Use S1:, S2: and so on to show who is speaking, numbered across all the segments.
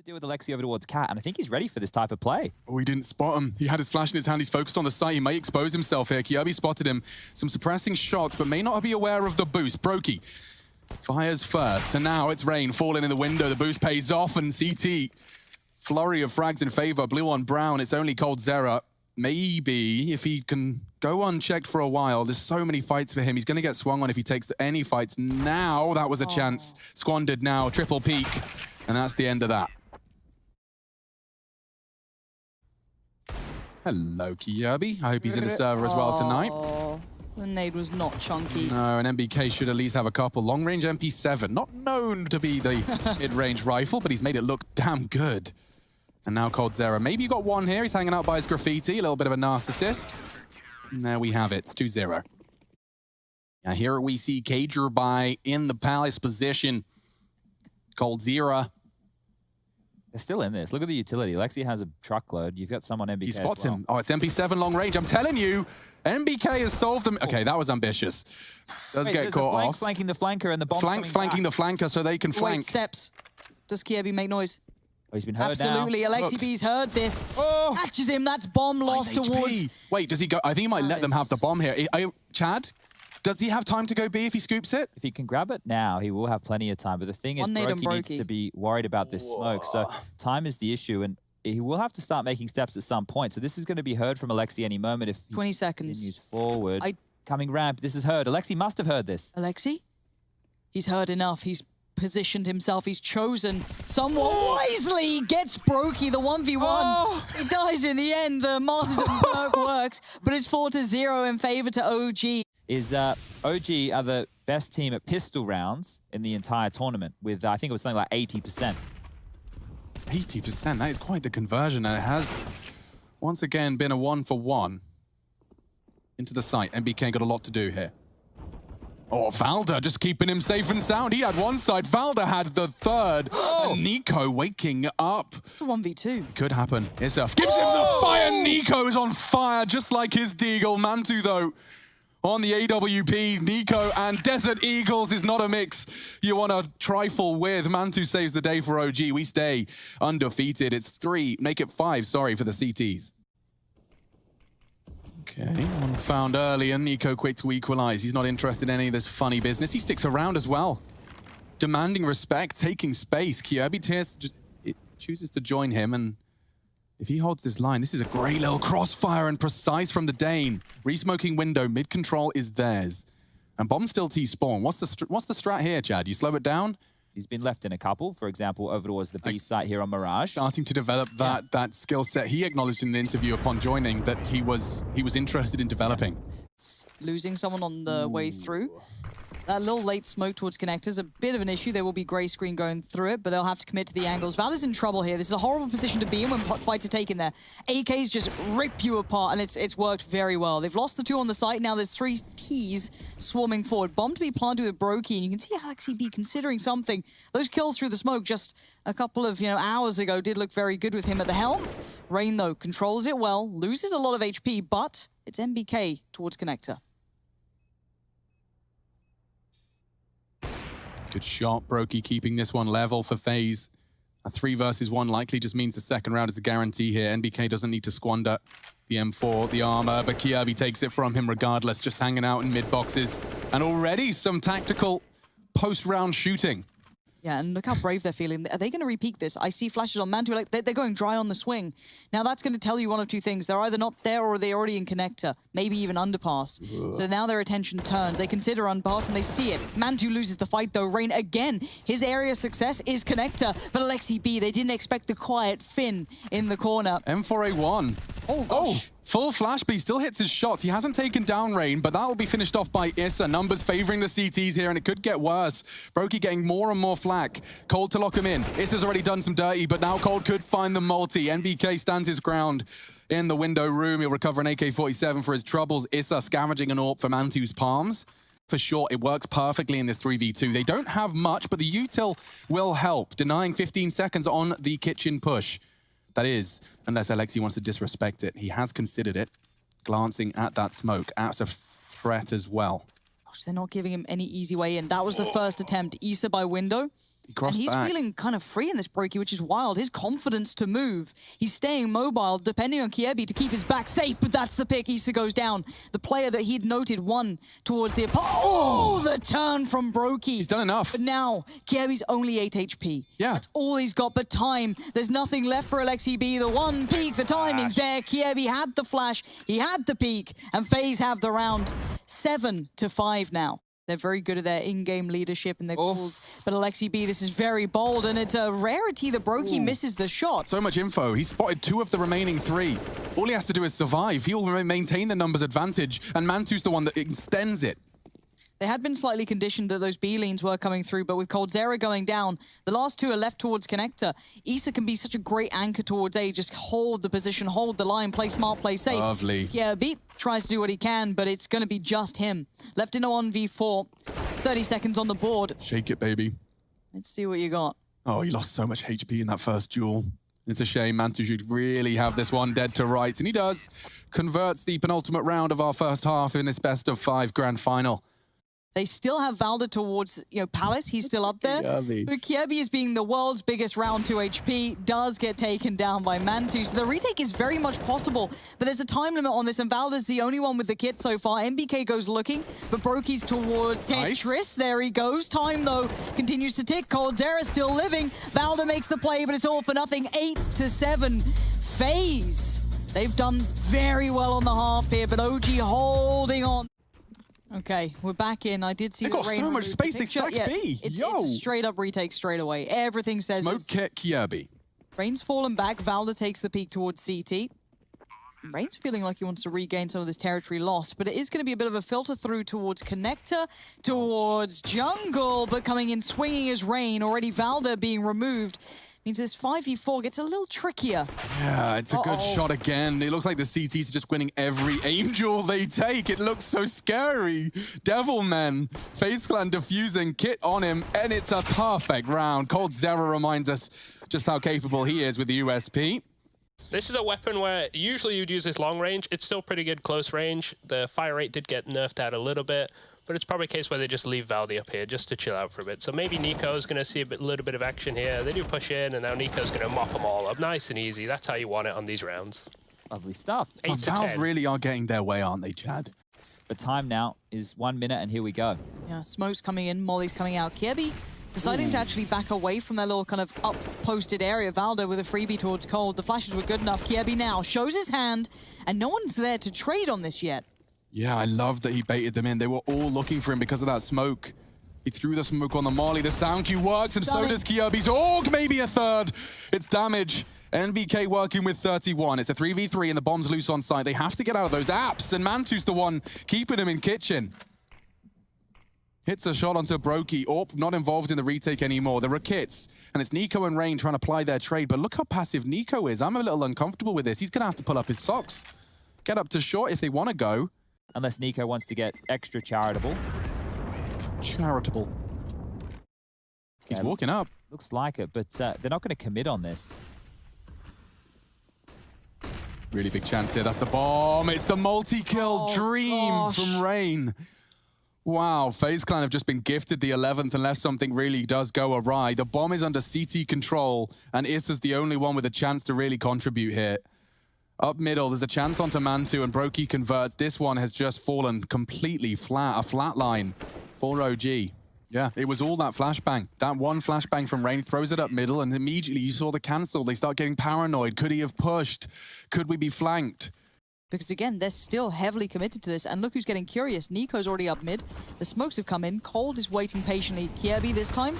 S1: to deal with Alexi over towards Cat, and I think he's ready for this type of play.
S2: Oh, he didn't spot him. He had his flash in his hand. He's focused on the site. He may expose himself here. Kirby spotted him. Some suppressing shots, but may not be aware of the boost. Brokey fires first, and now it's Rain falling in the window. The boost pays off, and CT, flurry of frags in favor. Blue on brown. It's only coldzera. Maybe if he can go unchecked for a while, there's so many fights for him. He's going to get swung on if he takes any fights now. That was a chance squandered now. Triple peak, and that's the end of that. Hello, Kirby. I hope he's in the server as well tonight.
S3: The nade was not chunky.
S2: No, an MBK should at least have a couple. Long-range MP7, not known to be the mid-range rifle, but he's made it look damn good. And now coldzera. Maybe you got one here. He's hanging out by his graffiti. A little bit of a narcissist. And there we have it. It's 2-0. Now here we see Cagerby in the Palace position. coldzera.
S1: They're still in this. Look at the utility. Alexi has a truckload. You've got someone MBK.
S2: He spots
S1: as well.
S2: him. Oh, it's MP7 long range. I'm telling you, MBK has solved them. Okay, that was ambitious. Does get caught off.
S1: Flanking the flanker and the bomb's
S2: flanking the flanker so they can flank.
S3: Wait, steps. Does Kirby make noise?
S1: Oh, he's been heard
S3: Absolutely.
S1: now.
S3: Alexi B's heard this.
S2: Oh.
S3: Catches him. That's bomb lost towards.
S2: Wait, does he go? I think he might let them have the bomb here. Chad, does he have time to go B if he scoops it?
S1: If he can grab it now, he will have plenty of time. But the thing is, Brokey needs to be worried about this smoke. So time is the issue, and he will have to start making steps at some point. So this is going to be heard from Alexi any moment if he
S3: 20 seconds.
S1: continues forward. Coming ramp, this is heard. Alexi must have heard this.
S3: Alexi? He's heard enough. He's positioned himself. He's chosen someone wisely. Gets Brokey the 1v1. He dies in the end. The martyrdom perk works, but it's 4-0 in favor to OG.
S1: OG are the best team at pistol rounds in the entire tournament with, I think it was something like 80%.
S2: 80%, that is quite the conversion, and it has once again been a 1-for-1 into the site. MBK got a lot to do here. Oh, Valda just keeping him safe and sound. He had one side, Valda had the third. And Nico waking up.
S3: It's a 1v2.
S2: Could happen. Isaf gives him the fire. Nico's on fire, just like his Deagle. Mantu, though, on the AWP. Nico and Desert Eagles is not a mix you want to trifle with. Mantu saves the day for OG. We stay undefeated. It's 3, make it 5, sorry, for the CTs. Okay, one found early, and Nico quick to equalize. He's not interested in any of this funny business. He sticks around as well. Demanding respect, taking space. Kirby chooses to join him, and if he holds this line, this is a great little crossfire and precise from the Dane. Resmoking window, mid-control is theirs. And bomb still T-spawn. What's the strat here, Chad? You slow it down?
S1: He's been left in a couple, for example, over towards the B site here on Mirage.
S2: Starting to develop that skill set. He acknowledged in an interview upon joining that he was interested in developing.
S3: Losing someone on the way through. That little late smoke towards connectors, a bit of an issue. There will be gray screen going through it, but they'll have to commit to the angles. Valda's in trouble here. This is a horrible position to be in when fights are taken there. AKs just rip you apart, and it's worked very well. They've lost the 2 on the site. Now there's 3 T's swarming forward. Bomb to be planted with Brokey, and you can see Alexi B considering something. Those kills through the smoke just a couple of hours ago did look very good with him at the helm. Rain, though, controls it well, loses a lot of HP, but it's MBK towards connector.
S2: Good shot, Brokey keeping this one level for FaZe. A 3 versus 1 likely just means the second round is a guarantee here. NBK doesn't need to squander the M4, the armor, but Kirby takes it from him regardless, just hanging out in mid boxes. And already some tactical post-round shooting.
S3: Yeah, and look how brave they're feeling. Are they going to repeat this? I see flashes on Mantu. Like they're going dry on the swing. Now that's going to tell you one of 2 things. They're either not there or they're already in connector, maybe even underpass. So now their attention turns. They consider underpass and they see it. Mantu loses the fight though. Rain again. His area of success is connector, but Alexi B, they didn't expect the quiet Finn in the corner.
S2: M4A1.
S3: Oh, gosh.
S2: Full flash, but he still hits his shots. He hasn't taken down Rain, but that will be finished off by Issa. Numbers favoring the CTs here, and it could get worse. Brokey getting more and more flack. Cold to lock him in. Issa's already done some dirty, but now Cold could find the multi. NBK stands his ground in the window room. He'll recover an AK-47 for his troubles. Issa scavenging an AWP for Mantu's palms. For sure, it works perfectly in this 3v2. They don't have much, but the util will help, denying 15 seconds on the kitchen push. That is, unless Alexi wants to disrespect it. He has considered it, glancing at that smoke. As a threat as well.
S3: Gosh, they're not giving him any easy way in. That was the first attempt. Issa by window.
S2: And
S3: he's feeling kind of free in this Brokey, which is wild. His confidence to move. He's staying mobile, depending on Kiebi to keep his back safe, but that's the pick. Issa goes down. The player that he'd noted won towards the... Oh, the turn from Brokey.
S2: He's done enough.
S3: But now, Kiebi's only 8 HP.
S2: Yeah.
S3: That's all he's got, but time. There's nothing left for Alexi B. The one peak, the timing's there. Kiebi had the flash, he had the peak, and FaZe have the round. 7-5 now. They're very good at their in-game leadership and their calls. But Alexi B, this is very bold, and it's a rarity that Brokey misses the shot.
S2: So much info. He spotted 2 of the remaining 3. All he has to do is survive. He'll maintain the numbers advantage, and Mantu's the one that extends it.
S3: They had been slightly conditioned that those B-leans were coming through, but with coldzera going down, the last 2 are left towards connector. Issa can be such a great anchor towards A, just hold the position, hold the line, play smart, play safe.
S2: Lovely.
S3: Yeah, B tries to do what he can, but it's going to be just him. Left in a 1v4, 30 seconds on the board.
S2: Shake it, baby.
S3: Let's see what you got.
S2: Oh, he lost so much HP in that first duel. It's a shame. Mantu should really have this one dead to rights, and he does. Converts the penultimate round of our first half in this best-of-5 grand final.
S3: They still have Valda towards, Palace. He's still up there. But Kiebi is being the world's biggest round 2 HP, does get taken down by Mantu. So the retake is very much possible, but there's a time limit on this, and Valda's the only one with the kit so far. MBK goes looking, but Brokey's towards Tetris. Nice. There he goes. Time, though, continues to tick. coldzera still living. Valda makes the play, but it's all for nothing. 8-7. FaZe. They've done very well on the half here, but OG holding on. Okay, we're back in. I did see
S2: They've got so much space, they stacked B.
S3: It's straight up retake straight away. Everything says
S2: Smoke kit Kiebi.
S3: Rain's fallen back. Valda takes the peek towards CT. Rain's feeling like he wants to regain some of this territory lost, but it is going to be a bit of a filter through towards connector, towards jungle, but coming in swinging is Rain. Already Valda being removed. Means this 5v4 gets a little trickier.
S2: Yeah, it's a good shot again. It looks like the CTs are just winning every aim duel they take. It looks so scary. Devilman, FaZe Clan defusing, kit on him, and it's a perfect round. coldzera reminds us just how capable he is with the USP.
S4: This is a weapon where usually you'd use this long range. It's still pretty good close range. The fire rate did get nerfed out a little bit, but it's probably a case where they just leave Valdi up here just to chill out for a bit. So maybe Nico's going to see a little bit of action here. They do push in, and now Nico's going to mop them all up nice and easy. That's how you want it on these rounds.
S1: Lovely stuff.
S2: Valve really are getting their way, aren't they, Chad?
S1: The time now is 1 minute, and here we go.
S3: Yeah, smoke's coming in, Molly's coming out. Kiebi deciding to actually back away from their little kind of up-posted area. Valda with a freebie towards Cold. The flashes were good enough. Kiebi now shows his hand, and no one's there to trade on this yet.
S2: Yeah, I love that he baited them in. They were all looking for him because of that smoke. He threw the smoke on the Molly. The sound cue works, and so does Kiebi's Org, maybe a third. It's damage. NBK working with 31. It's a 3v3, and the bomb's loose on site. They have to get out of those apps, and Mantu's the one keeping him in kitchen. Hits a shot onto Brokey. Orp not involved in the retake anymore. There are kits, and it's Nico and Rain trying to ply their trade, but look how passive Nico is. I'm a little uncomfortable with this. He's going to have to pull up his socks. Get up to short if they want to go.
S1: Unless Nico wants to get extra charitable.
S2: Charitable. He's walking up.
S1: Looks like it, but they're not going to commit on this.
S2: Really big chance here. That's the bomb. It's the multi-kill dream from Rain. Wow, FaZe Clan have just been gifted the 11th unless something really does go awry. The bomb is under CT control, and Issa's the only one with a chance to really contribute here. Up middle, there's a chance onto Mantu, and Brokey converts. This one has just fallen completely flat, a flat line for OG. Yeah, it was all that flashbang. That one flashbang from Rain throws it up middle, and immediately you saw the cancel. They start getting paranoid. Could he have pushed? Could we be flanked?
S3: Because again, they're still heavily committed to this. And look who's getting curious. Nico's already up mid. The smokes have come in. Cold is waiting patiently. Kiebi this time.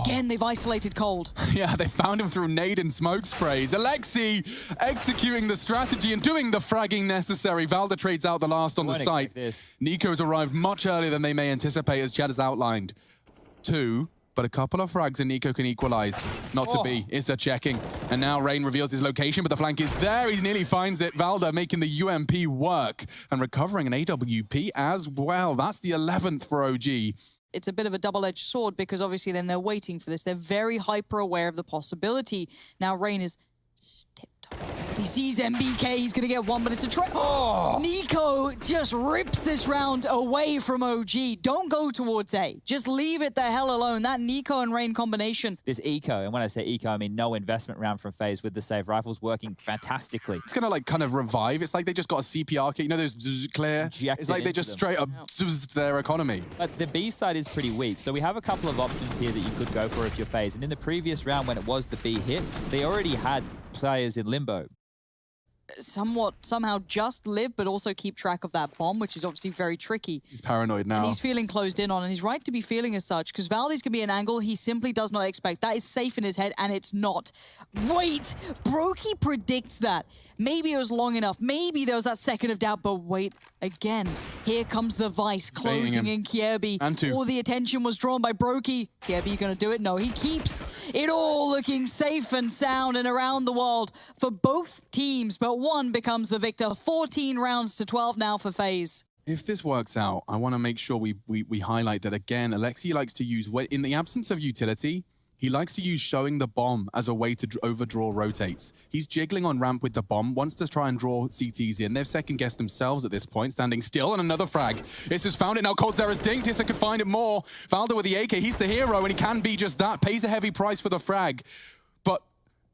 S3: Again, they've isolated Cold. Yeah,
S2: they found him through nade and smoke sprays. Alexi executing the strategy and doing the fragging necessary. Valda trades out the last on the site. Nico's arrived much earlier than they may anticipate, as Chad has outlined. 2. But a couple of frags and Nico can equalize. Not to be. Issa checking. And now Rain reveals his location, but the flank is there. He nearly finds it. Valda making the UMP work and recovering an AWP as well. That's the 11th for OG.
S3: It's a bit of a double-edged sword because obviously then they're waiting for this. They're very hyper-aware of the possibility. Now Rain is tiptoeing He sees MBK, he's gonna get one, but it's a trap. Oh! Nico just rips this round away from OG. Don't go towards A. Just leave it the hell alone. That Nico and Rain combination.
S1: This eco, and when I say eco, I mean no investment round from FaZe with the save rifles working fantastically.
S2: It's gonna like kind of revive. It's like they just got a CPR kit. You know those clear?
S1: Injected
S2: It's like they just straight up their economy.
S1: But the B side is pretty weak, so we have a couple of options here that you could go for if you're FaZe. And in the previous round, when it was the B hit, they already had players in limbo.
S3: Somehow just live, but also keep track of that bomb, which is obviously very tricky.
S2: He's paranoid now.
S3: And he's feeling closed in on, and he's right to be feeling as such, because Valdez can be an angle he simply does not expect. That is safe in his head, and it's not. Wait! Brokey predicts that. Maybe it was long enough. Maybe there was that second of doubt, but wait, again. Here comes the Vice closing in Kjaerbye.
S2: And two.
S3: All the attention was drawn by Brokey. Kjaerbye, you gonna do it? No, he keeps it all looking safe and sound and around the world for both teams, but one becomes the victor. 14 rounds to 12 now for FaZe.
S2: If this works out, I want to make sure we highlight that again. Alexi likes to use, in the absence of utility, he likes to use showing the bomb as a way to overdraw rotates. He's jiggling on ramp with the bomb, wants to try and draw CTs in. They've second-guessed themselves at this point, standing still, and another frag. Issa's found it now. coldzera's dinked. Issa could find it more. Valda with the AK, he's the hero, and he can be just that. Pays a heavy price for the frag. But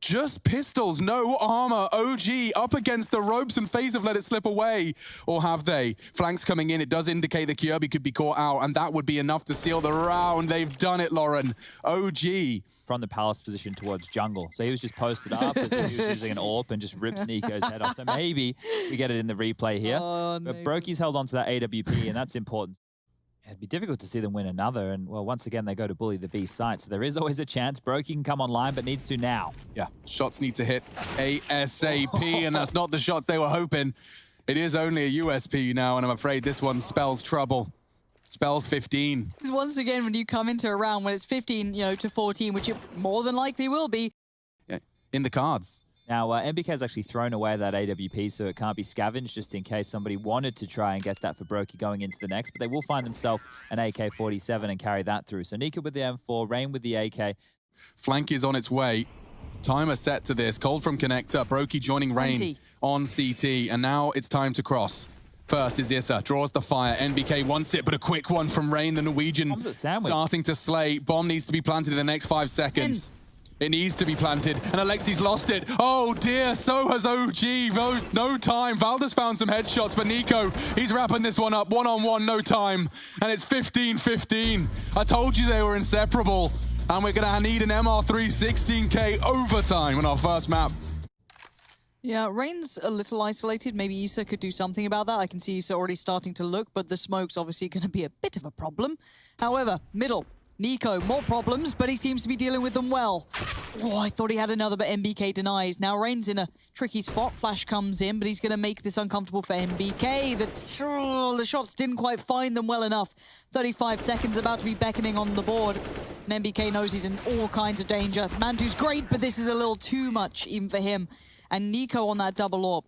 S2: just pistols, no armor. OG up against the ropes, and FaZe have let it slip away. Or have they? Flanks coming in. It does indicate that Kjaerbye could be caught out, and that would be enough to seal the round. They've done it, Lauren. OG.
S1: From the palace position towards jungle. So he was just posted up as he was using an AWP and just rips Nico's head off. So maybe we get it in the replay here.
S3: Oh,
S1: but Brokey's held on to that AWP, and that's important. It'd be difficult to see them win another. And, well, once again, they go to bully the B site. So there is always a chance. Brokey can come online, but needs to now.
S2: Yeah, shots need to hit ASAP, and that's not the shots they were hoping. It is only a USP now, and I'm afraid this one spells trouble. Spells 15.
S3: Because once again, when you come into a round when it's 15, to 14, which it more than likely will be.
S2: Yeah, in the cards.
S1: Now, MBK has actually thrown away that AWP, so it can't be scavenged, just in case somebody wanted to try and get that for Brokey going into the next. But they will find themselves an AK-47 and carry that through. So Nika with the M4, Rain with the AK.
S2: Flank is on its way. Timer set to this. Cold from Connector. Brokey joining Rain
S3: 20.
S2: On CT. And now it's time to cross. First is Issa, draws the fire. NBK wants it, but a quick one from Rain, the Norwegian, starting to slay. Bomb needs to be planted in the next 5 seconds. It needs to be planted, and Alexi's lost it. Oh dear, so has OG. No time. Valda's found some headshots, but Nico, he's wrapping this one up. One-on-one, no time. And it's 15-15. I told you they were inseparable. And we're gonna need an MR3 16K overtime on our first map.
S3: Yeah, Rain's a little isolated. Maybe Issa could do something about that. I can see Issa already starting to look, but the smoke's obviously going to be a bit of a problem. However, middle, Nico, more problems, but he seems to be dealing with them well. Oh, I thought he had another, but MBK denies. Now Rain's in a tricky spot. Flash comes in, but he's going to make this uncomfortable for MBK. The shots didn't quite find them well enough. 35 seconds about to be beckoning on the board. And MBK knows he's in all kinds of danger. Mantu's great, but this is a little too much even for him. And Nico on that double AWP.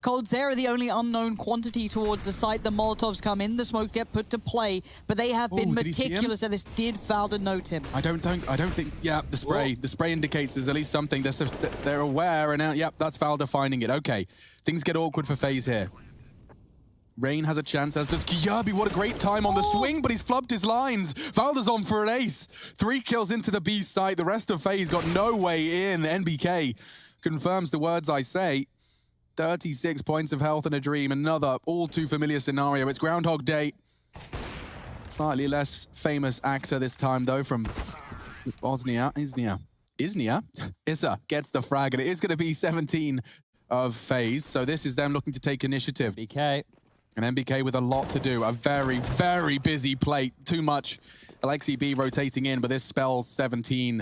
S3: coldzera, the only unknown quantity towards the site. The Molotovs come in, the smoke get put to play, but they have been meticulous at this. Did Valda note him?
S2: I don't think, yeah, the spray. Whoa. The spray indicates there's at least something. They're aware, and now, yep, that's Valda finding it. Okay, things get awkward for FaZe here. Rain has a chance, as does Kjaerbye. What a great time on the swing, but he's flubbed his lines. Valda's on for an ace. 3 kills into the B site. The rest of FaZe got no way in. NBK confirms the words I say. 36 points of health in a dream. Another all too familiar scenario. It's Groundhog Day. Slightly less famous actor this time, though, from Bosnia. Issa gets the frag, and it is going to be 17 of FaZe. So this is them looking to take initiative.
S1: BK.
S2: And MBK with a lot to do. A very, very busy plate. Too much. Alexi B rotating in, but this spells 17-17.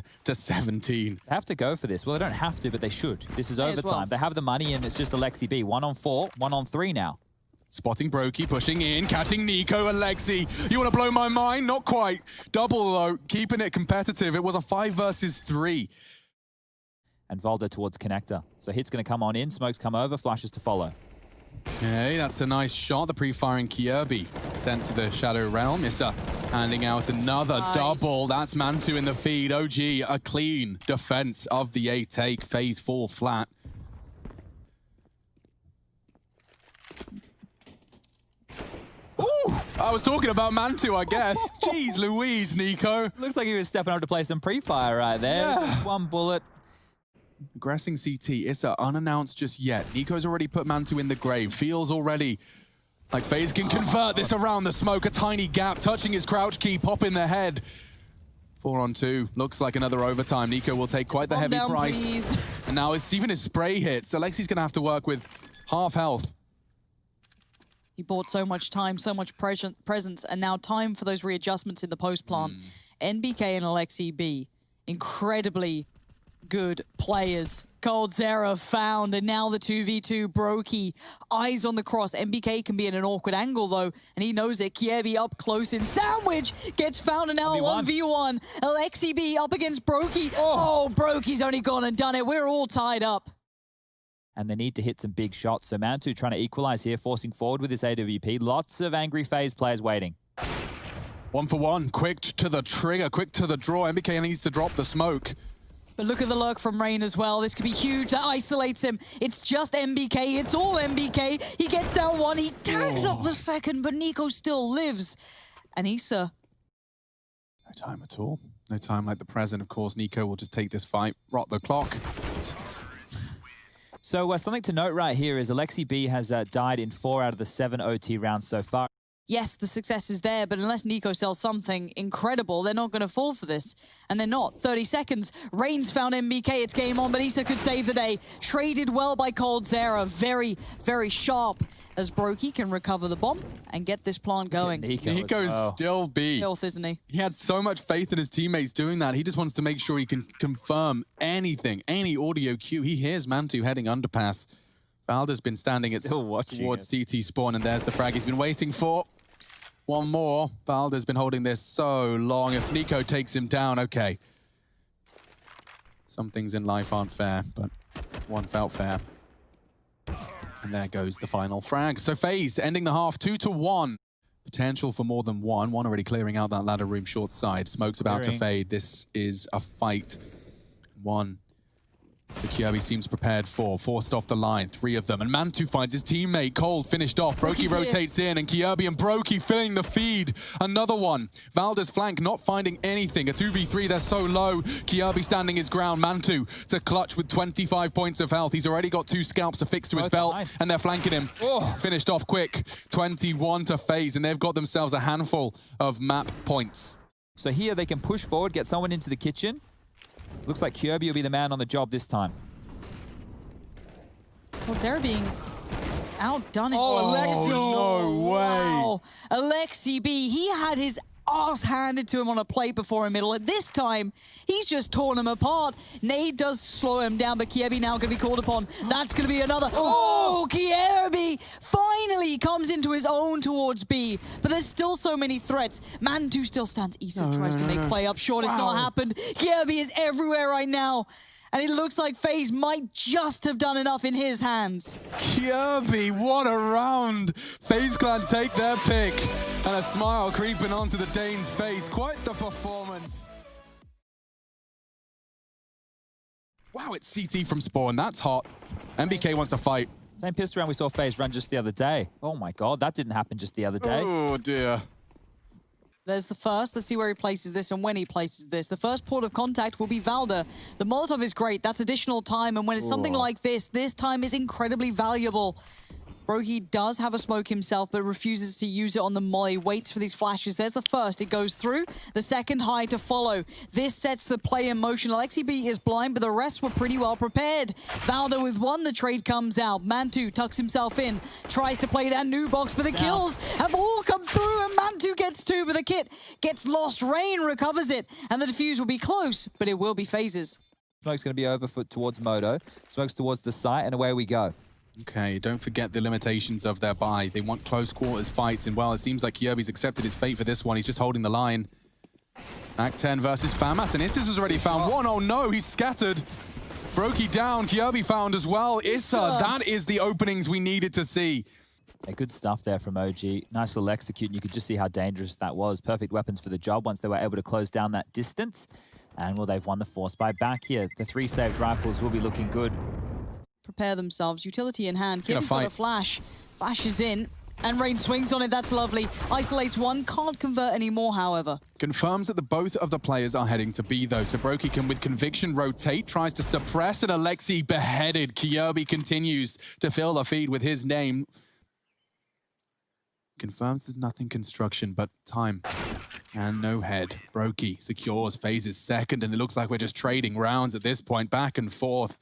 S1: They have to go for this. Well, they don't have to, but they should. This is overtime. They have the money, and it's just Alexi B. 1-on-4, 1-on-3 now.
S2: Spotting Brokey, pushing in, catching Nico. Alexi, you want to blow my mind? Not quite. Double, though, keeping it competitive. It was a 5 versus 3.
S1: And Valda towards Connector. So hit's going to come on in, smokes come over, flashes to follow.
S2: Okay, that's a nice shot. The pre-firing Kjaerbye sent to the Shadow Realm. Issa handing out another double. That's Mantu in the feed. OG, a clean defense of the A take. FaZe fall flat. I was talking about Mantu, I guess. Jeez Louise, Nico.
S1: Looks like he was stepping up to play some pre-fire right there.
S2: Yeah.
S1: One bullet.
S2: Aggressing CT. Issa unannounced just yet. Nico's already put Mantu in the grave. Feels already like FaZe can convert this around the smoke. A tiny gap, touching his crouch key, pop in the head. 4-on-2. Looks like another overtime. Nico will take quite the heavy price.
S3: Please.
S2: And now it's even his spray hits. Alexi's going to have to work with half health.
S3: He bought so much time, so much presence, and now time for those readjustments in the post plant. NBK and Alexi B, incredibly good players. coldzera found, and now the 2v2 Brokey. Eyes on the cross. NBK can be in an awkward angle though, and he knows it. Kiebi up close in sandwich, gets found, and now 1v1. Alexi B up against Brokey. Oh, Brokey's only gone and done it. We're all tied up.
S1: And they need to hit some big shots. So Mantu trying to equalize here, forcing forward with this AWP. Lots of angry FaZe players waiting.
S2: 1-for-1. Quick to the trigger, quick to the draw. NBK needs to drop the smoke.
S3: But look at the lurk from Rain as well. This could be huge. That isolates him. It's just NBK. It's all NBK. He gets down one. He tags up the second, but Nico still lives. And Issa.
S2: No time at all. No time like the present. Of course, Nico will just take this fight, rot the clock.
S1: So something to note right here is Alexi B has died in 4 out of the 7 OT rounds so far.
S3: Yes, the success is there, but unless Nico sells something incredible, they're not going to fall for this. And they're not. 30 seconds. Rain's found NBK. It's game on, but Issa could save the day. Traded well by coldzera. Very, very sharp as Brokey can recover the bomb and get this plant going.
S2: Nico's still B.
S3: Filth, isn't he?
S2: He had so much faith in his teammates doing that. He just wants to make sure he can confirm anything, any audio cue. He hears Mantu heading underpass. Valda's been standing towards CT spawn, and there's the frag he's been waiting for. One more. Valda's been holding this so long. If Nico takes him down, okay. Some things in life aren't fair, but one felt fair. And there goes the final frag. So FaZe ending the half 2-1. Potential for more than one. One already clearing out that ladder room short side. Smoke's about to fade. This is a fight. One. The Kirby seems prepared for. Forced off the line. 3 of them. And Mantu finds his teammate. Cold finished off. Brokey rotates in. And Kirby and Brokey filling the feed. Another one. Valda's flank not finding anything. A 2v3. They're so low. Kirby standing his ground. Mantu to clutch with 25 points of health. He's already got 2 scalps affixed to his belt. And they're flanking him. It's finished off quick. 21 to FaZe. And they've got themselves a handful of map points.
S1: So here they can push forward, get someone into the kitchen. Looks like Kirby will be the man on the job this time.
S3: coldzera being outdone.
S2: Alexi! No way!
S3: Wow. Alexi B, he had his ass handed to him on a plate before in middle. At this time, he's just torn him apart. Nade does slow him down, but Kiebi now going to be called upon. That's going to be another. Oh, Kiebi finally comes into his own towards B. But there's still so many threats. Mantu still stands. Issa tries to make play up short. It's not happened. Kiebi is everywhere right now. And it looks like FaZe might just have done enough in his hands.
S2: Kirby, what a round! FaZe Clan take their pick. And a smile creeping onto the Dane's face. Quite the performance. Wow, it's CT from spawn. That's hot. NBK wants to fight.
S1: Same pistol round we saw FaZe run just the other day. Oh my god, that didn't happen just the other day.
S2: Oh dear.
S3: There's the first. Let's see where he places this and when he places this. The first port of contact will be Valda. The Molotov is great. That's additional time. And when it's something like this time is incredibly valuable. Brokey does have a smoke himself, but refuses to use it on the molly. Waits for these flashes. There's the first. It goes through. The second high to follow. This sets the play in motion. Alexi B is blind, but the rest were pretty well prepared. Valda with 1. The trade comes out. Mantu tucks himself in. Tries to play that new box, but the kills have all come through, and Mantu gets 2, but the kit gets lost. Rain recovers it, and the defuse will be close, but it will be FaZe's.
S1: Smoke's going to be overfoot towards Moto. Smoke's towards the site, and away we go.
S2: Okay, don't forget the limitations of their buy. They want close quarters fights, and well, it seems like Kirby's accepted his fate for this one. He's just holding the line. Act 10 versus FAMAS, and Issa's has already found one. Oh no, he's scattered. Brokey down, Kirby found as well. Issa, that is the openings we needed to see.
S1: Yeah, good stuff there from OG. Nice little execute, and you could just see how dangerous that was. Perfect weapons for the job once they were able to close down that distance. And well, they've won the force buy back here. The 3 saved rifles will be looking good.
S3: Prepare themselves. Utility in hand. Kirby's got a flash. Flash is in. And Rain swings on it, that's lovely. Isolates one, can't convert anymore, however.
S2: Confirms that both of the players are heading to B, though. So Brokey can, with conviction, rotate, tries to suppress, and Alexi beheaded. Kyobi continues to fill the feed with his name. Confirms there's nothing construction, but time and no head. Brokey secures FaZe's second, and it looks like we're just trading rounds at this point, back and forth.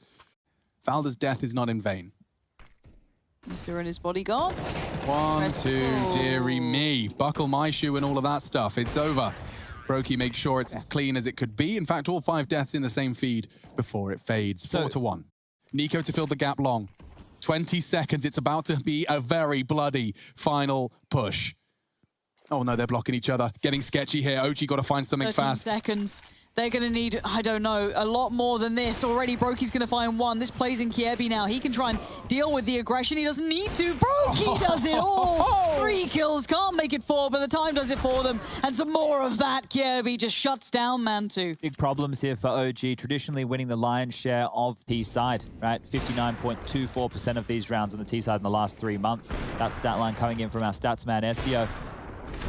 S2: Valda's death is not in vain.
S3: Mr. and his bodyguards.
S2: 1, 2, dearie me. Buckle my shoe and all of that stuff. It's over. Brokey makes sure it's as clean as it could be. In fact, all 5 deaths in the same feed before it fades. 4-1. Nico to fill the gap long. 20 seconds. It's about to be a very bloody final push. Oh no, they're blocking each other. Getting sketchy here. OG got to find something
S3: 13
S2: fast.
S3: seconds. They're going to need, I don't know, a lot more than this. Already, Brokey's going to find one. This plays in Kyobi now. He can try and deal with the aggression. He doesn't need to. Brokey does it all. 3 kills. Can't make it 4, but the time does it for them. And some more of that. Kyobi just shuts down Mantu.
S1: Big problems here for OG, traditionally winning the lion's share of T side, right? 59.24% of these rounds on the T side in the last 3 months. That stat line coming in from our stats man, SEO.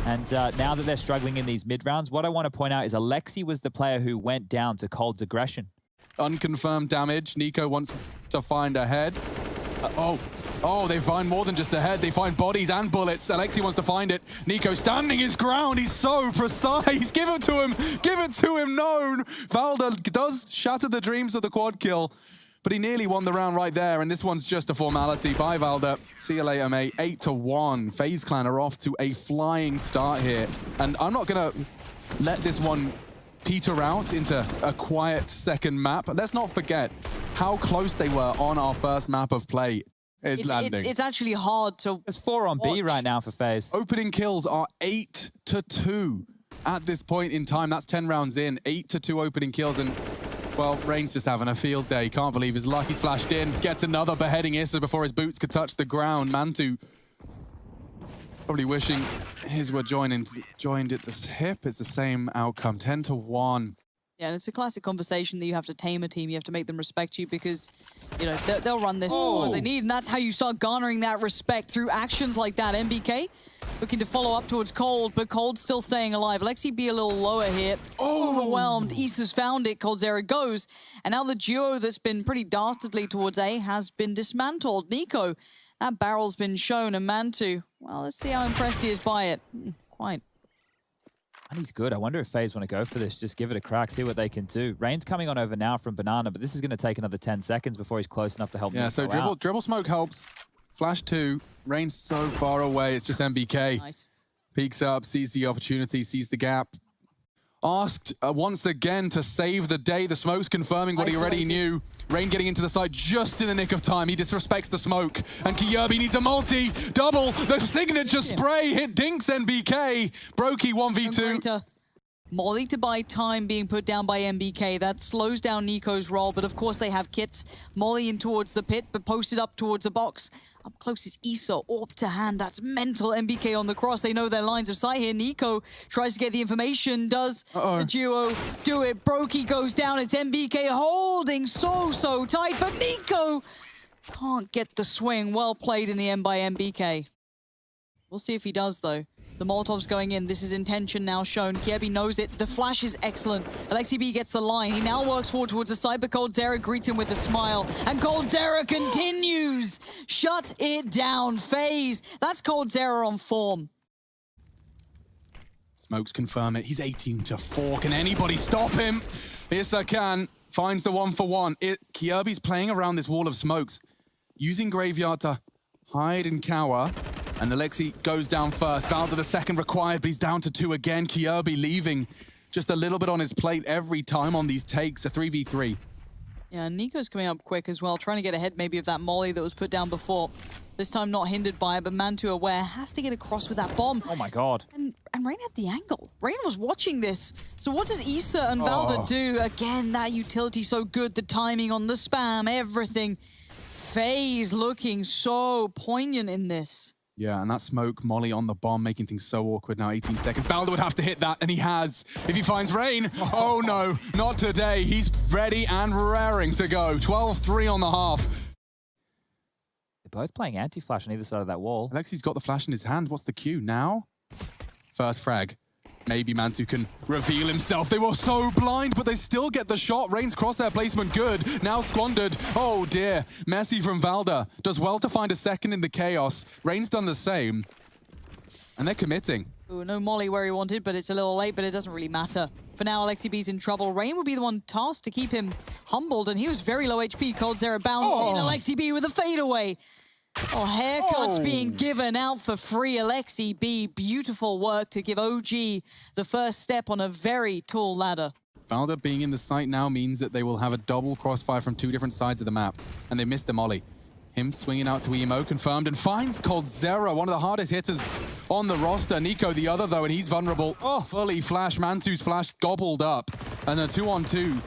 S1: And now that they're struggling in these mid rounds, what I want to point out is Alexi was the player who went down to Cold's aggression.
S2: Unconfirmed damage. Nico wants to find a head. Oh, they find more than just a head. They find bodies and bullets. Alexi wants to find it. Nico standing his ground. He's so precise. Give it to him. Give it to him. No. Valda does shatter the dreams of the quad kill, but he nearly won the round right there, and this one's just a formality. Bye, Valda. See you later, mate. 8-1. FaZe Clan are off to a flying start here, and I'm not going to let this one peter out into a quiet second map. But let's not forget how close they were on our first map of play.
S3: It's actually hard to
S1: There's 4 on B right now for FaZe.
S2: Opening kills are 8-2 at this point in time. That's 10 rounds in. 8-2 opening kills, and well, Rain's just having a field day. Can't believe his luck. He's flashed in. Gets another beheading Issa before his boots could touch the ground. Mantu probably wishing his were joined at the hip. It's the same outcome. 10-1.
S3: Yeah, and it's a classic conversation that you have to tame a team. You have to make them respect you because, you know, they'll run this as long as they need. And that's how you start garnering that respect through actions like that. MBK looking to follow up towards Cold, but Cold still staying alive. Alexi be a little lower here. Overwhelmed. Issa's found it. Coldzera goes. And now the duo that's been pretty dastardly towards A has been dismantled. Nico, that barrel's been shown. And Mantu, well, let's see how impressed he is by it. Quite.
S1: And he's good. I wonder if FaZe want to go for this. Just give it a crack, see what they can do. Rain's coming on over now from Banana, but this is going to take another 10 seconds before he's close enough to help.
S2: Yeah, so dribble smoke helps. Flash 2. Rain's so far away. It's just MBK.
S3: Nice.
S2: Peeks up, sees the opportunity, sees the gap. Asked once again to save the day. The smoke's confirming what he already knew. Rain getting into the side just in the nick of time. He disrespects the smoke. And Kyobi needs a multi. Double. The signature spray hit Dinks NBK. Brokey 1v2.
S3: Molly to buy time being put down by MBK. That slows down Nico's roll, but of course they have kits. Molly in towards the pit, but posted up towards the box. Up close is Issa, orb to hand. That's mental. MBK on the cross. They know their lines of sight here. Nico tries to get the information. Does the duo do it? Brokey goes down. It's MBK holding so tight, but Nico can't get the swing. Well played in the end by MBK. We'll see if he does, though. The Molotov's going in. This is intention now shown. Kyobi knows it. The flash is excellent. Alexi B gets the line. He now works forward towards the side, but Coldzera greets him with a smile. And Coldzera continues. Shut it down. FaZe. That's Coldzera on form.
S2: Smokes confirm it. He's 18-4. Can anybody stop him? Issa can. Finds the 1-for-1. Kyobi's playing around this wall of smokes, using Graveyard to hide and cower. And Alexi goes down first. Valda the second required, but he's down to 2 again. Kyobi leaving just a little bit on his plate every time on these takes. A 3v3.
S3: Yeah, Nico's coming up quick as well, trying to get ahead maybe of that molly that was put down before. This time not hindered by it, but Mantu aware, has to get across with that bomb.
S1: Oh my god.
S3: And Rain had the angle. Rain was watching this. So what does Issa and Valda do? Again, that utility so good, the timing on the spam, everything. FaZe looking so poignant in this.
S2: Yeah, and that smoke molly on the bomb, making things so awkward now. 18 seconds. Valda would have to hit that, and he has. If he finds Rain, oh no, not today. He's ready and raring to go. 12-3 on the half.
S1: Both playing anti-flash on either side of that wall.
S2: Alexi's got the flash in his hand. What's the cue now? First frag. Maybe Mantu can reveal himself. They were so blind, but they still get the shot. Rain's crosshair placement good. Now squandered. Oh dear. Messi from Valda does well to find a second in the chaos. Rain's done the same. And they're committing.
S3: Ooh, no molly where he wanted, but it's a little late, but it doesn't really matter. For now, Alexi B's in trouble. Rain will be the one tasked to keep him humbled, and he was very low HP. coldzera bouncing in Alexi B with a fadeaway. Oh, haircuts being given out for free. Alexi B, beautiful work to give OG the first step on a very tall ladder.
S2: Valda being in the site now means that they will have a double crossfire from two different sides of the map, and they missed the molly. Him swinging out to EMO, confirmed, and finds coldzera, one of the hardest hitters on the roster. Nico the other, though, and he's vulnerable. Oh, fully flash. Mantu's flash gobbled up. And a 2-on-2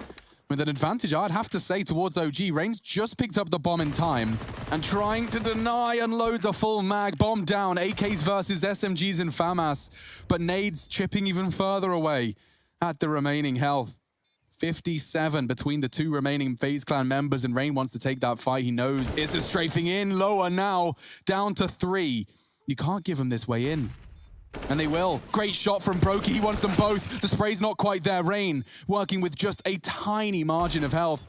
S2: with an advantage, I'd have to say, towards OG. Rain's just picked up the bomb in time and trying to deny, unloads a full mag. Bomb down, AKs versus SMGs and FAMAS. But nades chipping even further away at the remaining health. 57 between the two remaining FaZe clan members, and Rain wants to take that fight. He knows it's a strafing in, lower now, down to 3. You can't give him this way in. And they will. Great shot from Brokey. He wants them both. The spray's not quite there. Rain working with just a tiny margin of health.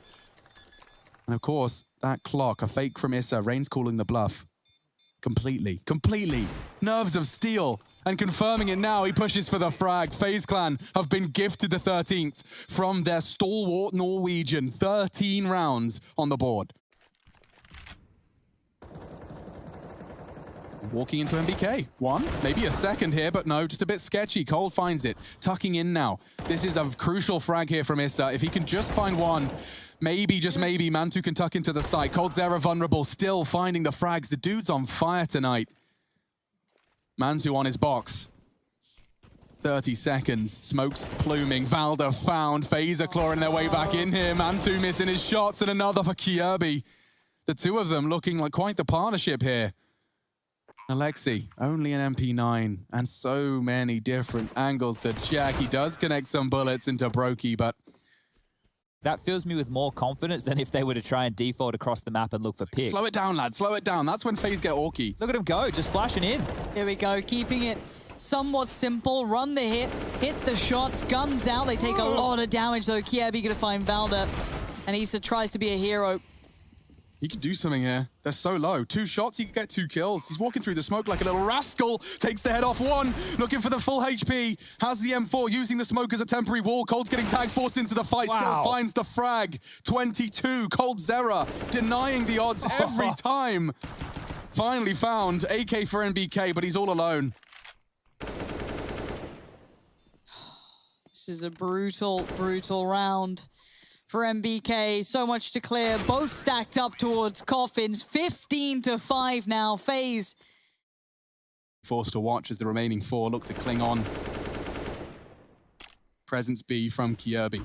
S2: And of course, that clock, a fake from Issa. Rain's calling the bluff. Completely. Nerves of steel. And confirming it now, he pushes for the frag. FaZe clan have been gifted the 13th from their stalwart Norwegian. 13 rounds on the board. Walking into MBK. One, maybe a second here, but no, just a bit sketchy. Cold finds it, tucking in now. This is a crucial frag here from Issa. If he can just find one, maybe, just maybe, Mantu can tuck into the site. coldzera vulnerable, still finding the frags. The dude's on fire tonight. Mantu on his box. 30 seconds, smokes pluming. Valda found. FaZe are clawing their way back in here. Mantu missing his shots, and another for Kirby. The two of them looking like quite the partnership here. Alexi, only an MP9, and so many different angles to check. He does connect some bullets into Brokey, but
S1: that fills me with more confidence than if they were to try and default across the map and look for picks.
S2: slow it down, lad. Slow it down. That's when FaZe get orky.
S1: Look at him go, just flashing in.
S3: Here we go, keeping it somewhat simple. Run the hit the shots, guns out. They take a lot of damage, though. Kirby gonna find Valda, and Issa tries to be a hero.
S2: He could do something here. They're so low. 2 shots, he could get 2 kills. He's walking through the smoke like a little rascal. Takes the head off one. Looking for the full HP. Has the M4, using the smoke as a temporary wall. Cold's getting tagged, forced into the fight.
S1: Wow.
S2: Still finds the frag. 22. coldzera denying the odds every time. Finally found AK for NBK, but he's all alone.
S3: This is a brutal round for MBK. So much to clear. Both stacked up towards coffins. 15-5 now. FaZe
S2: Forced to watch as the remaining 4 look to cling on. Presence B from Kirby.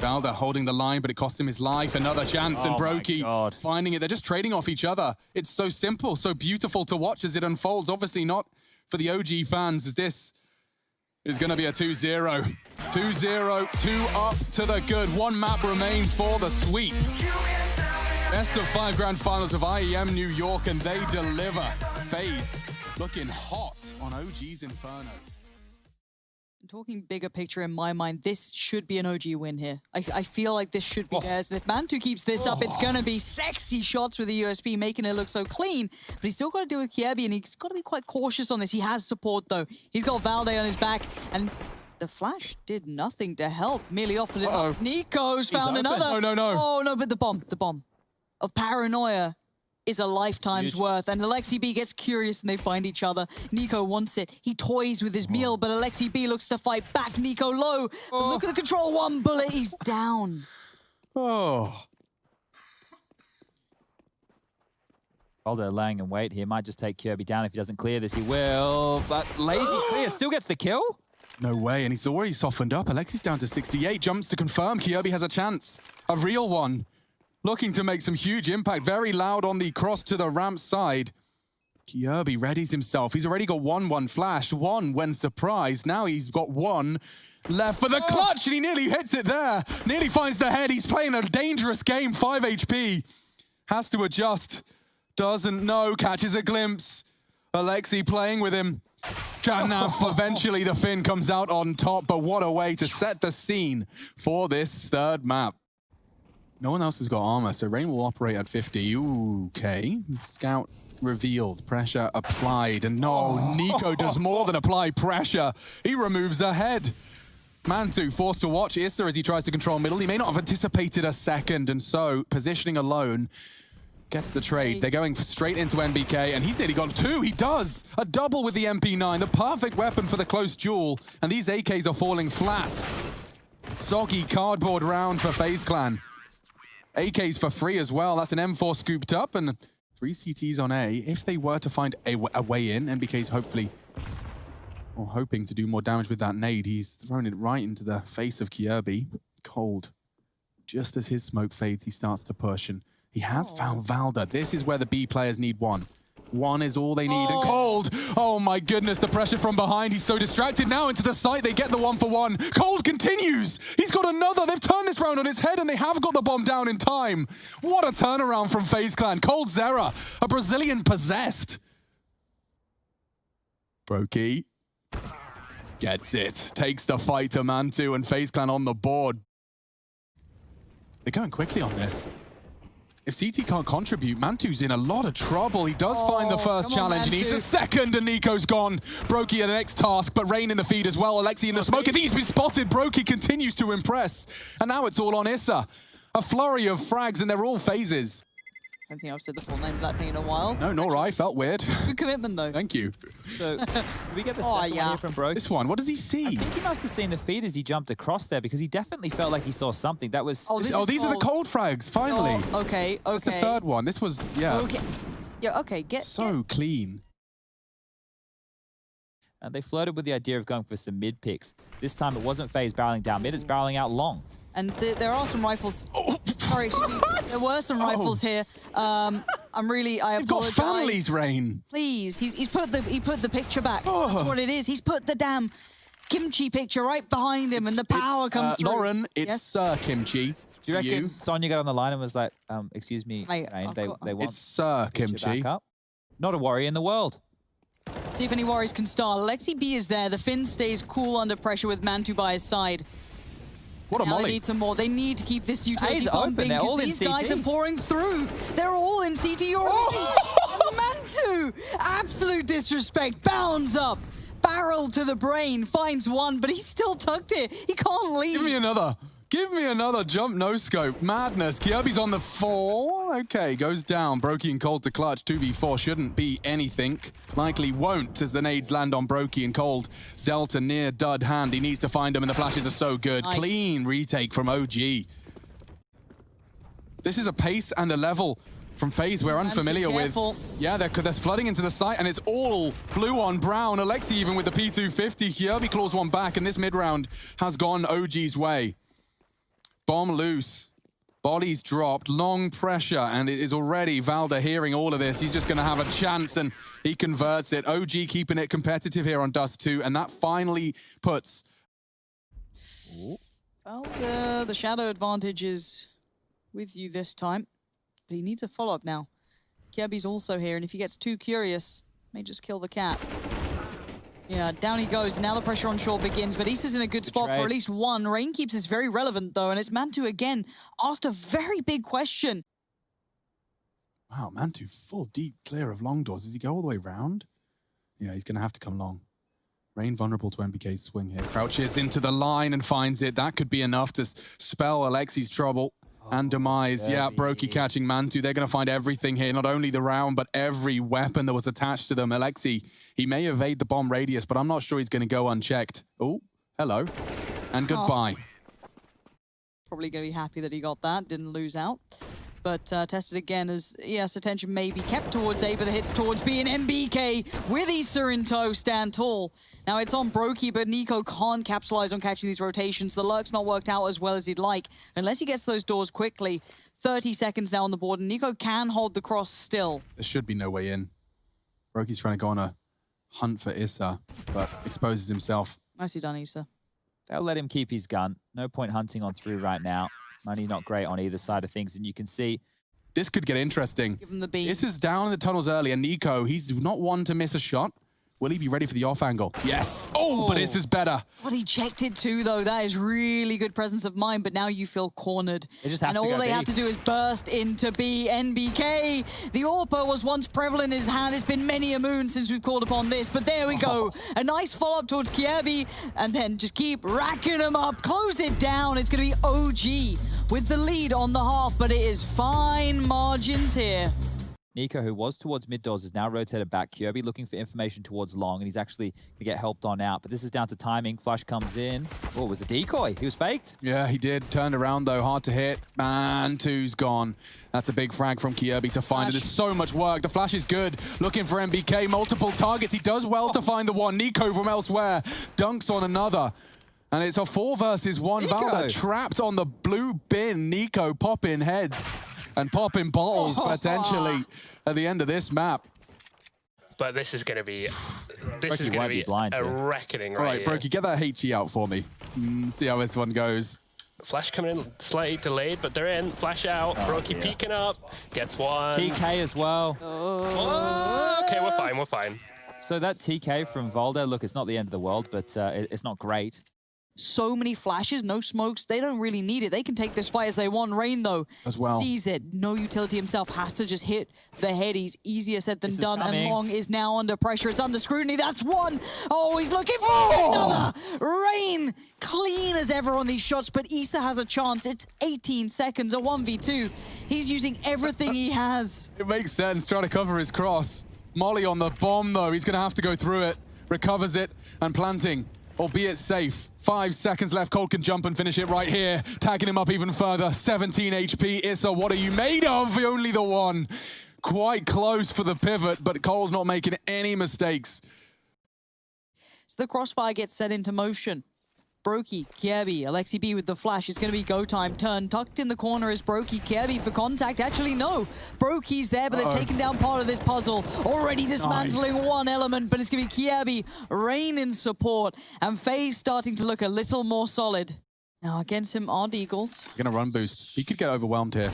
S2: Valda holding the line, but it cost him his life. Another chance, and Brokey finding it. They're just trading off each other. It's so simple, so beautiful to watch as it unfolds. Obviously not for the OG fans, as this is going to be a 2-0. 2-0, 2 up to the good. 1 map remains for the sweep. Best of 5 grand finals of IEM New York, and they deliver. FaZe looking hot on OG's Inferno.
S3: Talking bigger picture in my mind, this should be an OG win here. I feel like this should be theirs. And if Mantu keeps this up, it's going to be sexy shots with the USB, making it look so clean. But he's still got to deal with Kirby, and he's got to be quite cautious on this. He has support, though. He's got Valde on his back, and the flash did nothing to help. Merely offered it up. Nico's found another.
S2: No.
S3: Oh, no, but the bomb of paranoia is a lifetime's worth. And Alexi B gets curious and they find each other. Nico wants it. He toys with his meal, but Alexi B looks to fight back. Nico low. But look at the control. 1 bullet. He's down.
S2: Oh.
S1: Valda laying in wait here. Might just take Kirby down. If he doesn't clear this, he will. But lazy clear still gets the kill.
S2: No way, and he's already softened up. Alexi's down to 68. Jumps to confirm Kirby has a chance. A real one. Looking to make some huge impact. Very loud on the cross to the ramp side. Kirby readies himself. He's already got 1 flash. 1 when surprised. Now he's got 1 left for the clutch, and he nearly hits it there. Nearly finds the head. He's playing a dangerous game. 5 HP. Has to adjust. Doesn't know, catches a glimpse. Alexi playing with him. Jannav, eventually the Finn comes out on top, but what a way to set the scene for this third map. No one else has got armor, so Rain will operate at 50. Ooh, okay. Scout revealed, pressure applied, and no, Nico does more than apply pressure. He removes the head. Mantu forced to watch Issa as he tries to control middle. He may not have anticipated a second, and so positioning alone gets the trade. They're going straight into NBK, and he's nearly got two. He does! A double with the MP9, the perfect weapon for the close duel, and these AKs are falling flat. Soggy cardboard round for FaZe Clan. AKs for free as well. That's an M4 scooped up, and 3 CTs on A. If they were to find a way in, NBK's hopefully, or hoping to do more damage with that nade. He's thrown it right into the face of Kirby. Cold. Just as his smoke fades, he starts to push, and he has found Valda. This is where the B players need one. One is all they need. And Cold! Oh my goodness, the pressure from behind. He's so distracted now into the site. They get the 1-for-1. Cold continues! He's got another. They've turned this round on its head and they have got the bomb down in time. What a turnaround from FaZe Clan. Cold Zera, a Brazilian possessed. Brokey gets it. Takes the fight to Mantu, and FaZe Clan on the board. They're going quickly on this. If CT can't contribute, Mantu's in a lot of trouble. He does find the first challenge. He needs a second, and Nico's gone. Brokey at the next task, but Rain in the feed as well. Alexi in the smoke. If he's been spotted, Brokey continues to impress. And now it's all on Issa. A flurry of frags, and they're all phases.
S3: I don't think I've said the full name of that thing in a while.
S2: No, nor I. Felt weird.
S3: Good commitment, though.
S2: Thank you.
S1: So, did we get the second one here from Broke?
S2: This one, what does he see?
S1: I think he must have seen the feed as he jumped across there, because he definitely felt like he saw something. That was...
S2: These are the cold frags, finally.
S3: Oh, okay.
S2: That's the third one. This was, yeah.
S3: Okay. Yeah, okay,
S2: So clean.
S1: And they flirted with the idea of going for some mid picks. This time it wasn't FaZe barreling down mid, it's barreling out long.
S3: And there are some rifles. Sorry, excuse me. There were some rifles here. I apologize.
S2: You've got families, Rain.
S3: Please, he put the picture back. That's what it is. He's put the damn kimchi picture right behind him, and the power comes through.
S2: Lauren, it's Sir Kimchi.
S1: Do you reckon Sonya got on the line and was like, excuse me, Rain, they want
S2: it's Sir Kimchi.
S1: Back up? Not a worry in the world.
S3: See if any worries can start. Alexi B is there. The Finn stays cool under pressure with Mantu by his side.
S2: What a molly.
S3: They need some more. They need to keep this utility pumping
S1: because
S3: these guys are pouring through. They're all in CT already. Mantu! Absolute disrespect. Bounds up. Barrel to the brain. Finds one, but he's still tucked it. He can't leave.
S2: Give me another. Give me another jump, no scope. Madness. Kirby's on the 4. Okay, goes down. Brokey and Cold to clutch. 2v4 shouldn't be anything. Likely won't as the nades land on Brokey and Cold. Delta near dud hand. He needs to find them, and the flashes are so good. Nice. Clean retake from OG. This is a pace and a level from FaZe we're unfamiliar with. Yeah, they're flooding into the site, and it's all blue on brown. Alexi even with the P250. Kirby claws one back, and this mid-round has gone OG's way. Bomb loose. Bodies dropped. Long pressure. And it is already Valda hearing all of this. He's just going to have a chance, and he converts it. OG keeping it competitive here on Dust 2. And that finally puts...
S3: Valda, the shadow advantage is with you this time. But he needs a follow-up now. Kirby's also here. And if he gets too curious, may just kill the cat. Yeah, down he goes. Now the pressure on shore begins, but Issa's in a good spot for at least one. Rain keeps this very relevant, though, and it's Mantu again asked a very big question.
S2: Wow, Mantu full deep clear of long doors. Does he go all the way round? Yeah, he's going to have to come long. Rain vulnerable to NBK's swing here. Crouches into the line and finds it. That could be enough to spell Alexi's trouble and demise. Yeah, Brokey catching Mantu. They're going to find everything here. Not only the round, but every weapon that was attached to them. Alexi, he may evade the bomb radius, but I'm not sure he's going to go unchecked. Oh, hello. And goodbye.
S3: Probably going to be happy that he got that. Didn't lose out. But tested again as, yes, attention may be kept towards A, but the hits towards B, and NBK with Issa in tow stand tall. Now it's on Brokey, but Nico can't capitalize on catching these rotations. The lurk's not worked out as well as he'd like, unless he gets those doors quickly. 30 seconds now on the board, and Nico can hold the cross still.
S2: There should be no way in. Brokey's trying to go on a hunt for Issa, but exposes himself.
S3: Nicely done, Issa.
S1: They'll let him keep his gun. No point hunting on through right now. Money not great on either side of things, and you can see
S2: This could get interesting.
S3: Give him the beat.
S2: This is down in the tunnels early, and Nico, he's not one to miss a shot. Will he be ready for the off angle? Yes. Oh, but this is better.
S3: But he checked it too, though. That is really good presence of mind, but now you feel cornered.
S1: They just have
S3: and
S1: to
S3: all
S1: go
S3: they
S1: B.
S3: have to do is burst into B. NBK. The AWPer was once prevalent in his hand. It's been many a moon since we've called upon this, but there we go. A nice follow-up towards Kiebi, and then just keep racking him up. Close it down. It's going to be OG with the lead on the half, but it is fine margins here.
S1: Nico, who was towards mid doors, is now rotated back. Kirby looking for information towards long, and he's actually going to get helped on out. But this is down to timing. Flash comes in. Oh, it was a decoy. He was faked.
S2: Yeah, he did. Turned around, though. Hard to hit. Man, two's gone. That's a big frag from Kirby to find it. There's so much work. The flash is good. Looking for MBK. Multiple targets. He does well to find the one. Nico from elsewhere dunks on another. And it's a 4 versus 1. Valda trapped on the blue bin. Nico popping heads and popping bottles potentially at the end of this map.
S4: But this is going to be
S1: blind
S4: a
S1: here.
S4: reckoning
S2: All
S4: right
S2: right,
S4: here.
S2: Brokey, get that HE out for me. See how this one goes.
S4: Flash coming in slightly delayed, but they're in. Flash out. Brokey peeking up. Gets one.
S1: TK as well.
S4: Oh, okay, we're fine. We're fine.
S1: So that TK from Valda, look, it's not the end of the world, but it's not great.
S3: So many flashes, no smokes. They don't really need it. They can take this fight as they want. Rain, though,
S2: as well,
S3: sees it. No utility himself. Has to just hit the head. He's easier said than done. And Long is now under pressure. It's under scrutiny. That's one. Oh, he's looking for another. Rain, clean as ever on these shots, but Issa has a chance. It's 18 seconds, a 1v2. He's using everything he has.
S2: It makes sense, trying to cover his cross. Molly on the bomb, though. He's going to have to go through it. Recovers it and planting. Albeit safe. 5 seconds left. Cold can jump and finish it right here. Tagging him up even further. 17 HP. Issa, what are you made of? Only the one. Quite close for the pivot, but Cold not making any mistakes.
S3: So the crossfire gets set into motion. Brokey, Kiebi, Alexi B with the flash. It's going to be go time. Turn tucked in the corner is Brokey. Kiebi for contact. Actually, no. Brokey's there, but they've taken down part of this puzzle. Already dismantling one element, but it's going to be Kiebi, Rain in support, and FaZe starting to look a little more solid. Now against him are Deagles.
S2: Gonna run boost. He could get overwhelmed here.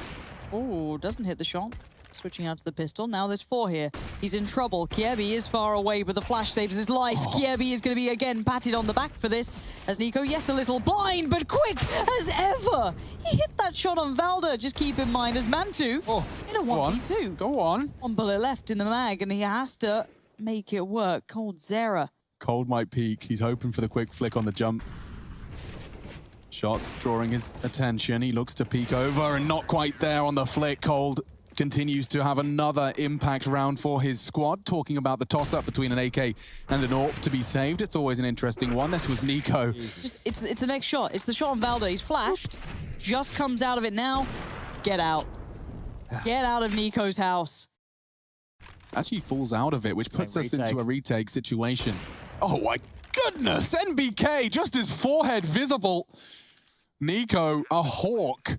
S3: Oh, doesn't hit the shot. Switching out to the pistol. Now there's 4 here. He's in trouble. Kiebi is far away, but the flash saves his life. Kiebi is going to be, again, patted on the back for this. As Nico, yes, a little blind, but quick as ever. He hit that shot on Valda. Just keep in mind, as Mantu in a 1v2.
S2: Go on.
S3: 1 bullet left in the mag, and he has to make it work. Cold Zera.
S2: Cold might peek. He's hoping for the quick flick on the jump. Shots drawing his attention. He looks to peek over and not quite there on the flick. Cold continues to have another impact round for his squad. Talking about the toss-up between an AK and an AWP to be saved. It's always an interesting one. This was Nico.
S3: It's the next shot. It's the shot on Valda. He's flashed. Just comes out of it now. Get out. Get out of Nico's house.
S2: Actually falls out of it, which puts us into a retake situation. Oh my goodness! NBK, just his forehead visible. Nico, a hawk.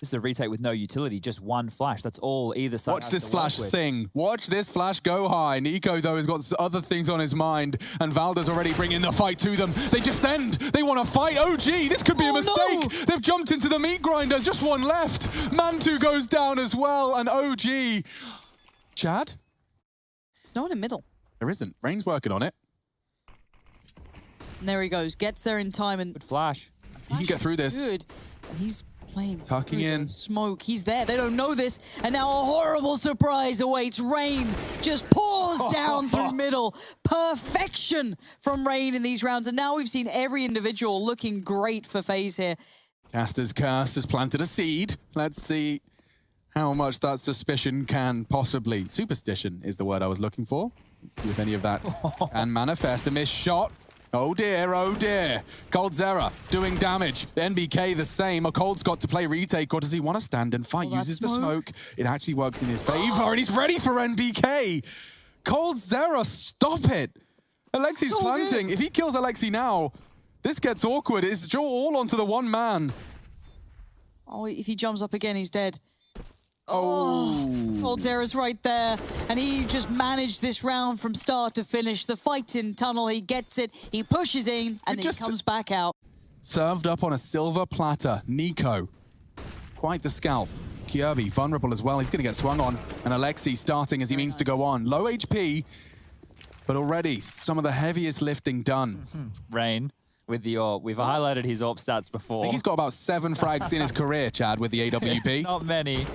S1: This is a retake with no utility, just one flash. That's all either side.
S2: Watch this flash sing. Watch this flash go high. Nico, though, has got other things on his mind, and Valda's already bringing the fight to them. They descend. They want to fight. Oh, gee, this could be a mistake. No. They've jumped into the meat grinders. Just one left. Mantu goes down as well, and OG. Chad?
S3: There's no one in middle.
S2: There isn't. Rain's working on it.
S3: And there he goes. Gets there in time. And
S1: good flash.
S2: He can get through this.
S3: Good. And he's playing
S2: tucking in
S3: smoke. He's there. They don't know this, and now a horrible surprise awaits. Rain just pours down through middle. Perfection from Rain in these rounds, and now we've seen every individual looking great for FaZe here.
S2: Caster's curse has planted a seed. Let's see how much that suspicion can possibly, superstition is the word I was looking for. Let's see if any of that can manifest. A missed shot. Oh dear, oh dear. Cold Zera doing damage. NBK the same. A Cold's got to play retake, or does he want to stand and fight? Uses the smoke. It actually works in his favor, and he's ready for NBK. Cold Zera, stop it. Alexi's planting. If he kills Alexi now, this gets awkward. It's draw all onto the one man.
S3: Oh, if he jumps up again, he's dead.
S2: Oh.
S3: Cold Zera's right there, and he just managed this round from start to finish. The fight in tunnel, he gets it, he pushes in, and then he comes back out.
S2: Served up on a silver platter. Nico. Quite the scalp. Kirby, vulnerable as well. He's going to get swung on. And Alexi starting as he means to go on. Low HP, but already some of the heaviest lifting done.
S1: Rain with the AWP. We've highlighted his AWP stats before.
S2: I think he's got about 7 frags in his career, Chad, with the AWP.
S1: Not many.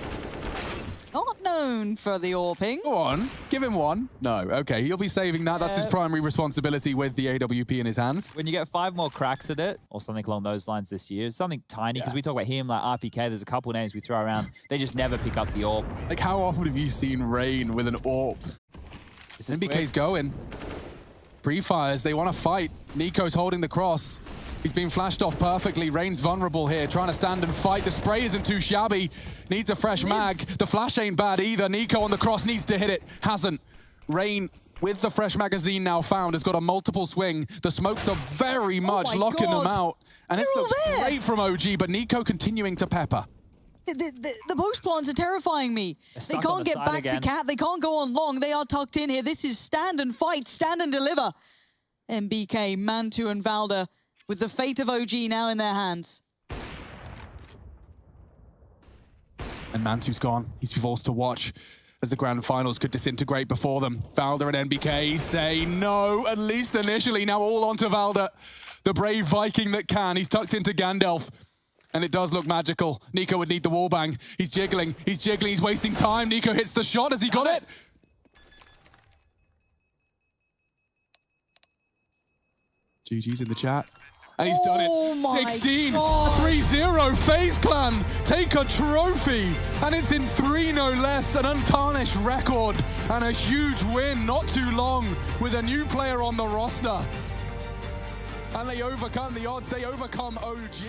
S3: Not known for the AWPing.
S2: Go on, give him one. No, okay, he'll be saving that. That's his primary responsibility with the AWP in his hands.
S1: When you get 5 more cracks at it, or something along those lines this year, something tiny, because we talk about him, like RPK, there's a couple names we throw around. They just never pick up the AWP.
S2: Like, how often have you seen Rain with an AWP? NBK's going. Pre-fires, they want to fight. Nico's holding the cross. He's been flashed off perfectly. Rain's vulnerable here, trying to stand and fight. The spray isn't too shabby. Needs a fresh mag. The flash ain't bad either. Nico on the cross needs to hit it. Hasn't. Rain, with the fresh magazine now found, has got a multiple swing. The smokes are very much locking them out. And this looks great from OG, but Nico continuing to pepper.
S3: The post plants are terrifying me. They can't get back to Cat. They can't go on long. They are tucked in here. This is stand and fight, stand and deliver. MBK, Mantu, and Valda with the fate of OG now in their hands.
S2: And Mantu's gone. He's forced to watch as the grand finals could disintegrate before them. Valda and NBK say no, at least initially. Now all onto Valda, the brave Viking that can. He's tucked into Gandalf. And it does look magical. Nico would need the wallbang. He's jiggling, he's wasting time. Nico hits the shot. Has he got it? GG's in the chat. And he's done it. 16, 3-0, FaZe Clan take a trophy. And it's in 3 no less, an untarnished record. And a huge win, not too long, with a new player on the roster. And they overcome the odds, they overcome OG.